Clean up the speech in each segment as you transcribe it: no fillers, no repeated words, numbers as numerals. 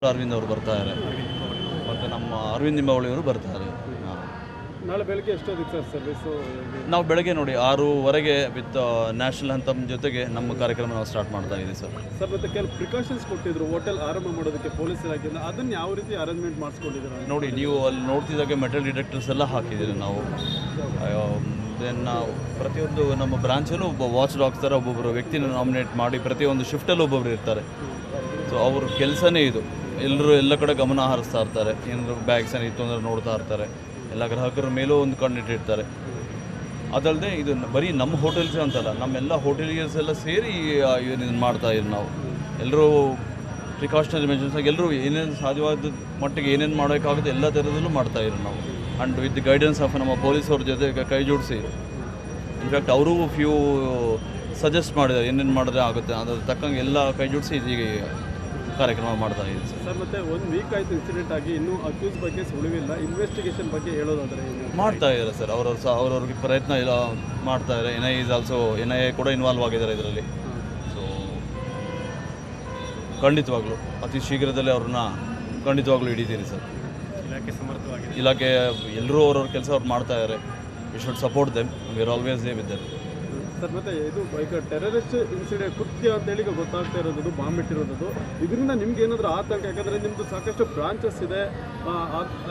ಅರವಿಂದ್ ಅವರು ಬರ್ತಾರೆ ಮತ್ತು ನಮ್ಮ ಅರವಿಂದ್ ನಿಂಬಾವಳಿಯವರು ಬರ್ತಾರೆ. ನಾಳೆ ಬೆಳಗ್ಗೆ ಎಷ್ಟೊತ್ತಿಗೆ ಸರ್ ಸರ್ವಿಸು? ನಾವು ಬೆಳಗ್ಗೆ ನೋಡಿ 6:00 ವಿತ್ ನ್ಯಾಷನಲ್ ಅಂತಮ್ ಜೊತೆಗೆ ನಮ್ಮ ಕಾರ್ಯಕ್ರಮ ನಾವು ಸ್ಟಾರ್ಟ್ ಮಾಡ್ತಾ ಇದ್ದೀವಿ ಸರ್. ಮತ್ತು ಕೆಲವು ಪ್ರಿಕಾಷನ್ಸ್ ಕೊಟ್ಟಿದ್ರು ಹೋಟೆಲ್ ಆರಂಭ ಮಾಡೋದಕ್ಕೆ ಪೊಲೀಸ್ ಇಲಾಖೆಯಿಂದ, ಅದನ್ನು ಯಾವ ರೀತಿ ಅರೇಂಜ್ಮೆಂಟ್ ಮಾಡಿಸ್ಕೊಂಡಿದ್ದೀರಾ? ನೋಡಿ, ನೀವು ಅಲ್ಲಿ ನೋಡ್ತಿದ್ದಾಗೆ ಮೆಟಲ್ ಡಿಟೆಕ್ಟರ್ಸ್ ಎಲ್ಲ ಹಾಕಿದ್ದೀವಿ ನಾವು. ದೆನ್ ನಾವು ಪ್ರತಿಯೊಂದು ನಮ್ಮ ಬ್ರಾಂಚಲ್ಲೂ ಒಬ್ಬ ವಾಚ್ ಡಾಗ್ಸ್ ಥರ ಒಬ್ಬೊಬ್ಬರು ವ್ಯಕ್ತಿನ ನಾಮಿನೇಟ್ ಮಾಡಿ ಪ್ರತಿಯೊಂದು ಶಿಫ್ಟಲ್ಲಿ ಒಬ್ಬೊಬ್ಬರು ಇರ್ತಾರೆ. ಸೊ ಅವ್ರ ಕೆಲಸನೇ ಇದು. ಎಲ್ಲರೂ ಎಲ್ಲ ಕಡೆ ಗಮನ ಹರಿಸ್ತಾ ಇರ್ತಾರೆ. ಏನಾದರೂ ಬ್ಯಾಗ್ಸ್ ಏನಿತ್ತು ಅಂದರೆ ನೋಡ್ತಾ ಇರ್ತಾರೆ. ಎಲ್ಲ ಗ್ರಾಹಕರ ಮೇಲೂ ಒಂದು ಕಣ್ಣಿಟ್ಟಿರ್ತಾರೆ. ಅದಲ್ಲದೆ ಇದು ಬರೀ ನಮ್ಮ ಹೋಟೆಲ್ಸ್ ಅಂತಲ್ಲ, ನಮ್ಮೆಲ್ಲ ಹೋಟೆಲಿಯರ್ಸ್ ಎಲ್ಲ ಸೇರಿ ಇದನ್ನು ಮಾಡ್ತಾ ಇದ್ದೀವಿ ನಾವು. ಎಲ್ಲರೂ ಪ್ರಿಕಾಷನರಿ ಮೆಜರ್ಸಾಗಿ ಎಲ್ಲರೂ ಏನೇನು ಸಾಧ್ಯವಾದ ಮಟ್ಟಿಗೆ ಏನೇನು ಮಾಡೋಕ್ಕಾಗುತ್ತೆ ಎಲ್ಲ ಥರದಲ್ಲೂ ಮಾಡ್ತಾಯಿದ್ರು ನಾವು. ಆ್ಯಂಡ್ ವಿತ್ ಗೈಡೆನ್ಸ್ ಆಫ್ ನಮ್ಮ ಪೊಲೀಸವ್ರ ಜೊತೆ ಕೈ ಜೋಡಿಸಿ ಇನ್ಫ್ಯಾಕ್ಟ್ ಅವರು ಫ್ಯೂ ಸಜೆಸ್ಟ್ ಮಾಡಿದ್ದಾರೆ ಏನೇನು ಮಾಡಿದ್ರೆ ಆಗುತ್ತೆ, ಅದ್ರ ತಕ್ಕಂಗೆ ಎಲ್ಲ ಕೈ ಜೋಡಿಸಿ ಈಗ ಕಾರ್ಯಕ್ರಮ ಮಾಡ್ತಾ ಇದ್ದೀವಿ ಸರ್. ಮತ್ತು 1 ವೀಕ್ ಆಯಿತು ಇನ್ಸಿಡೆಂಟ್ ಆಗಿ, ಇನ್ನೂ ಅಕ್ಯೂಸ್ ಬಗ್ಗೆ ಸುಳಿವಿಲ್ಲ. ಇನ್ವೆಸ್ಟಿಗೇಷನ್ ಬಗ್ಗೆ ಹೇಳೋದಾದರೆ ಮಾಡ್ತಾ ಇದ್ದಾರೆ ಸರ್. ಅವ್ರವ್ರಿಗೆ ಪ್ರಯತ್ನ ಇಲ್ಲ ಮಾಡ್ತಾ ಇದ್ದಾರೆ. NIA ಕೂಡ ಇನ್ವಾಲ್ವ್ ಆಗಿದ್ದಾರೆ ಇದರಲ್ಲಿ. ಸೊ ಖಂಡಿತವಾಗ್ಲೂ ಅತಿ ಶೀಘ್ರದಲ್ಲೇ ಅವ್ರನ್ನ ಖಂಡಿತವಾಗ್ಲೂ ಹಿಡಿತೀರಿ ಸರ್. ಇಲಾಖೆ ಸಮರ್ಥವಾಗಿದೆ. ಇಲಾಖೆ ಎಲ್ಲರೂ ಅವ್ರವ್ರ ಕೆಲಸ ಅವ್ರು ಮಾಡ್ತಾ ಇದ್ದಾರೆ. We should support them. We are always they with them. Sir, ಮತ್ತು ಇದು ಈಗ ಟೆರರಿಸ್ಟ್ ಇನ್ಸಿಡೆಂಟ್ ಕೃತ್ಯ ಅಂತೇಳಿ ಈಗ ಗೊತ್ತಾಗ್ತಾ ಇರೋದು, ಬಾಂಬ್ ಇಟ್ಟಿರೋದು, ಇದರಿಂದ ನಿಮ್ಗೆ ಏನಾದರೂ ಆತಂಕ? ಯಾಕಂದರೆ ನಿಮ್ಮದು ಸಾಕಷ್ಟು ಬ್ರಾಂಚಸ್ ಇದೆ,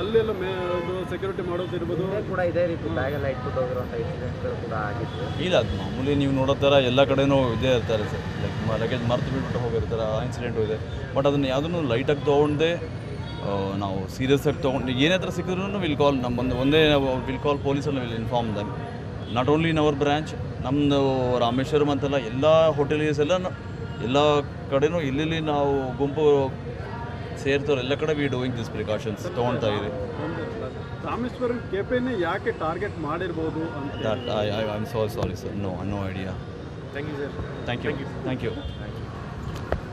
ಅಲ್ಲೆಲ್ಲ ಒಂದು ಸೆಕ್ಯೂರಿಟಿ ಮಾಡೋದಿರ್ಬೋದು ಕೂಡ ಇದೇ ರೀತಿ ಬ್ಯಾಗೆಲ್ಲ ಇಟ್ಬಿಟ್ಟು ಹೋಗಿರುವಂಥ ಇನ್ಸಿಡೆಂಟ್ಗಳು ಕೂಡ ಆಗಿತ್ತು. ಇಲ್ಲ, ಅದು ಮಾಮೂಲಿ ನೀವು ನೋಡೋ ಥರ ಎಲ್ಲ ಕಡೆನೂ ಇದೇ ಇರ್ತಾರೆ ಸರ್. ಲಗೇಜ್ ಮರ್ತು ಬಿಟ್ಬಿಟ್ಟು ಹೋಗಿರ್ತಾರೆ. ಆ ಇನ್ಸಿಡೆಂಟು ಇದೆ. ಬಟ್ ಅದನ್ನು ಯಾವುದನ್ನು ಲೈಟಾಗಿ ತೊಗೊಂಡೆ ನಾವು ಸೀರಿಯಸ್ ಆಗಿ ತೊಗೊಂಡು ಏನೇ ಥರ ಸಿಕ್ಕಿದ್ರೂ ವಿಲ್ ಕಾಲ್ ಒಂದೇ ವಿಲ್ ಕಾಲ್ ಪೊಲೀಸನ್ನು will inform them. Not only in our branch, ನಮ್ಮದು ರಾಮೇಶ್ವರಂ ಅಂತೆಲ್ಲ ಎಲ್ಲ ಹೋಟೆಲಿಯರ್ಸ್ ಎಲ್ಲ ಕಡೆನೂ ಇಲ್ಲಿ ನಾವು ಗುಂಪು ಸೇರ್ತಾರೆ. ಎಲ್ಲ ಕಡೆ ವಿ ಡೂಯಿಂಗ್ ದಿಸ್ ಪ್ರಿಕಾಷನ್ಸ್ ತೊಗೊಳ್ತಾ ಇದ್ದೀವಿ. ರಾಮೇಶ್ವರಂ ಕೆಫೆನೇ ಯಾಕೆ ಟಾರ್ಗೆಟ್ ಮಾಡಿರ್ಬೋದು ಅಂತ? I am sorry sir, no idea. Thank you sir. Thank you.